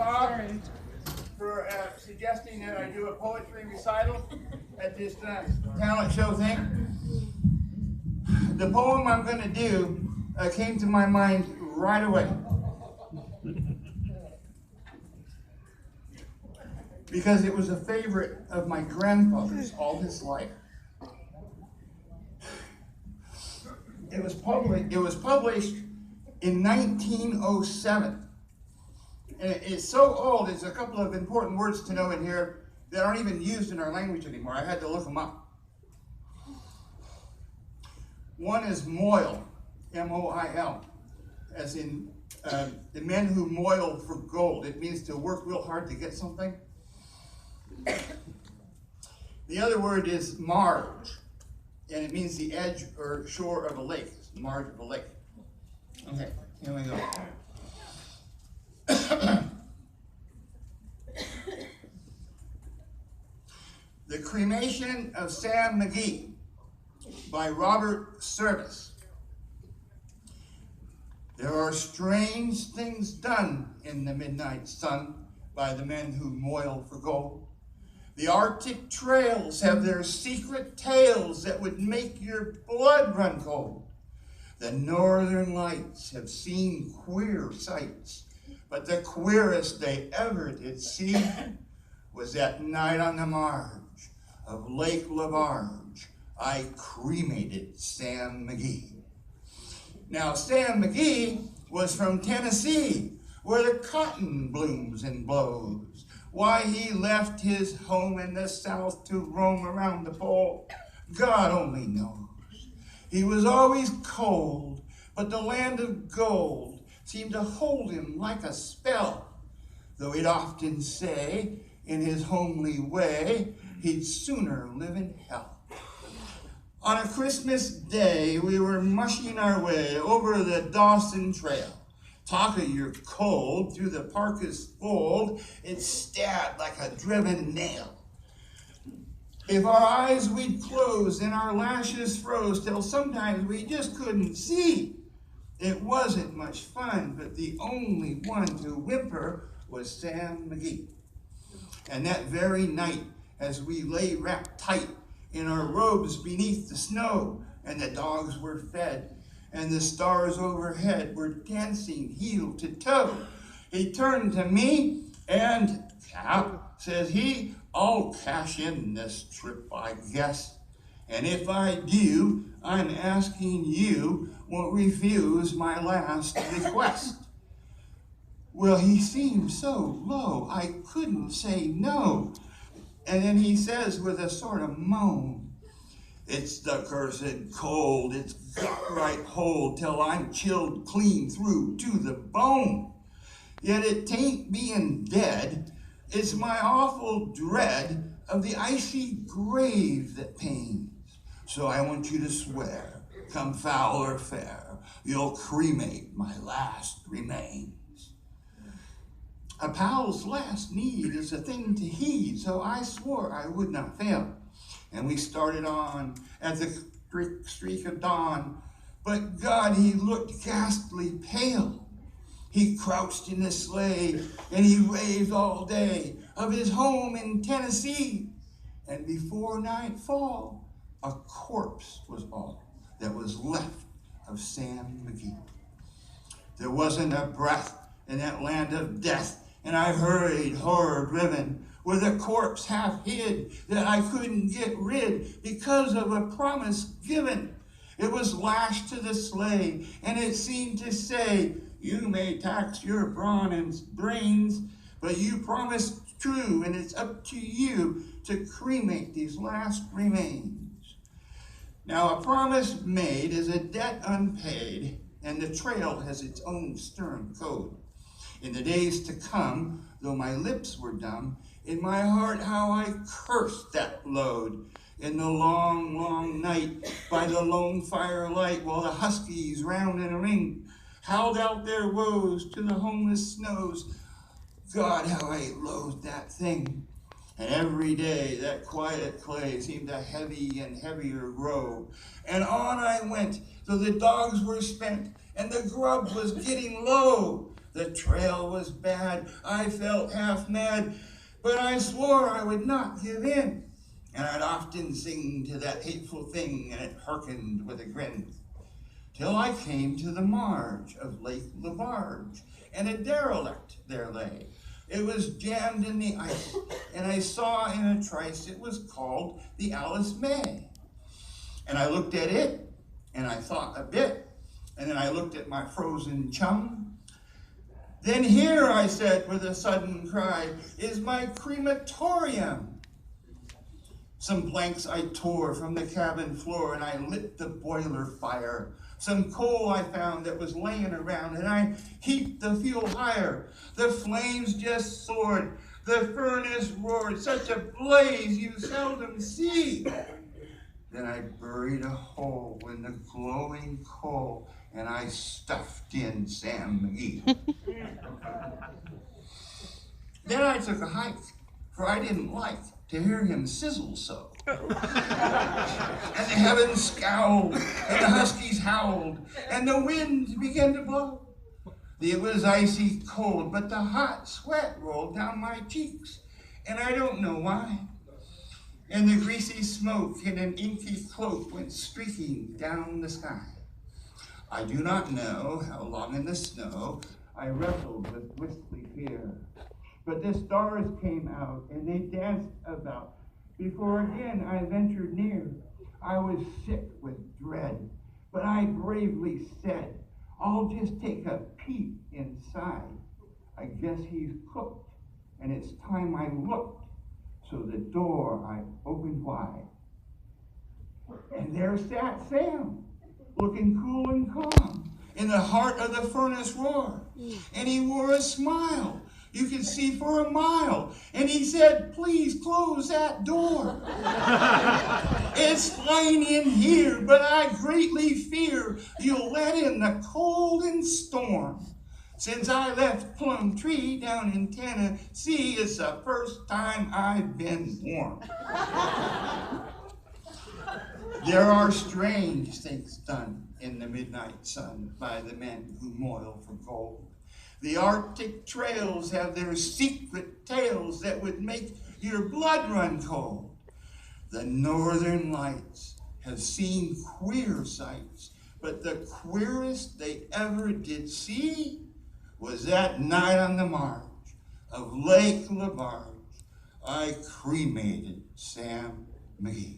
Bob for suggesting that I do a poetry recital at this talent show thing. The poem I'm going to do came to my mind right away. Because it was a favorite of my grandfather's all his life. It was published in 1907. And it's so old, there's a couple of important words to know in here that aren't even used in our language anymore. I had to look them up. One is moil, M-O-I-L, as in the men who moil for gold. It means to work real hard to get something. The other word is marge, and it means the edge or shore of a lake. It's the marge of a lake. Okay, here we go. The Cremation of Sam Mcgee by Robert Service. There are strange things done in the midnight sun by the men who moil for gold. The Arctic trails have their secret tales that would make your blood run cold. The northern lights have seen queer sights, but the queerest they ever did see was that night on the marge of Lake Labarge. I cremated Sam Mcgee. Now, Sam Mcgee was from Tennessee, where the cotton blooms and blows. Why he left his home in the South to roam around the pole, God only knows. He was always cold, but the land of gold seemed to hold him like a spell, though he'd often say, in his homely way, he'd sooner live in hell. On a Christmas day, we were mushing our way over the Dawson Trail. Talk of your cold through the parka's fold, it stabbed like a driven nail. If our eyes we'd close and our lashes froze till sometimes we just couldn't see, it wasn't much fun, but the only one to whimper was Sam Mcgee. And that very night, as we lay wrapped tight in our robes beneath the snow, and the dogs were fed, and the stars overhead were dancing heel to toe, he turned to me and, "Cap," says he, "I'll cash in this trip, I guess. And if I do, I'm asking you won't refuse my last request." Well, he seemed so low, I couldn't say no. And then he says with a sort of moan, "It's the cursed cold, it's got right hold till I'm chilled clean through to the bone. Yet it tain't being dead, it's my awful dread of the icy grave that pains. So I want you to swear, come foul or fair, you'll cremate my last remains." A pal's last need is a thing to heed, so I swore I would not fail. And we started on at the streak of dawn, but God, he looked ghastly pale. He crouched in the sleigh, and he raved all day of his home in Tennessee. And before nightfall, a corpse was all that was left of Sam Mcgee. There wasn't a breath in that land of death, and I hurried, horror-driven, with a corpse half hid that I couldn't get rid because of a promise given. It was lashed to the sleigh, and it seemed to say, "You may tax your brawn and brains, but you promised true, and it's up to you to cremate these last remains." Now, a promise made is a debt unpaid, and the trail has its own stern code. In the days to come, though my lips were dumb, in my heart how I cursed that load. In the long, long night, by the lone firelight, while the huskies round in a ring howled out their woes to the homeless snows. God, how I loathed that thing. And every day that quiet clay seemed to heavy and heavier grow. And on I went, though the dogs were spent, and the grub was getting low. The trail was bad. I felt half mad, but I swore I would not give in. And I'd often sing to that hateful thing, and it hearkened with a grin. Till I came to the marge of Lake Labarge, and a derelict there lay. It was jammed in the ice, and I saw in a trice it was called the Alice May. And I looked at it, and I thought a bit, and then I looked at my frozen chum. Then here, I said with a sudden cry, is my crematorium. Some planks I tore from the cabin floor, and I lit the boiler fire. Some coal I found that was laying around, and I heaped the fuel higher. The flames just soared, the furnace roared, such a blaze you seldom see. Then I buried a hole in the glowing coal, and I stuffed in Sam Mcgee. Then I took a hike, for I didn't like to hear him sizzle so. And the heavens scowled, and the huskies howled, and the wind began to blow. It was icy cold, but the hot sweat rolled down my cheeks, and I don't know why. And the greasy smoke in an inky cloak went streaking down the sky. I do not know how long in the snow I wrestled with wistful fear, but the stars came out, and they danced about. Before again I ventured near, I was sick with dread, but I bravely said, I'll just take a peek inside. I guess he's cooked, and it's time I looked, so the door I opened wide. And there sat Sam, looking cool and calm, in the heart of the furnace roar. And he wore a smile you could see for a mile. And he said, please close that door. It's fine in here, but I greatly fear you'll let in the cold and storm. Since I left Plumtree down in Tennessee, it's the first time I've been warm. There are strange things done in the midnight sun by the men who moil for gold. The Arctic trails have their secret tales that would make your blood run cold. The Northern Lights have seen queer sights, but the queerest they ever did see was that night on the marge of Lake Labarge. I cremated Sam Mcgee.